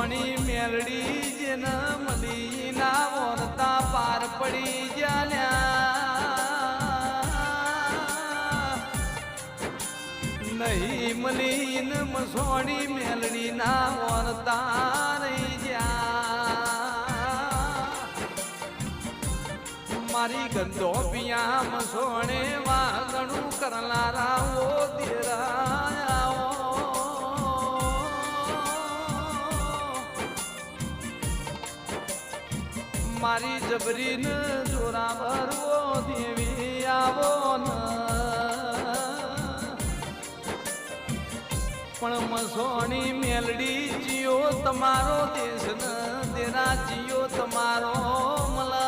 મસોણી મેલડી જેન મલી ના વર્તા પાર પડી જ્યાલ્યા નહીં મલીન મસોણી મેલડી ના વર્તા રહી જ્યા મારી ગંદો પિયા મસોણે વાગણું કરનારા ઓ દેરા મારી જબરીન જોરા ભરવો દેવી આવો ન પણ મસોણી મેલડી જીઓ તમારો દેશ ન દેરા જીઓ તમારો મલા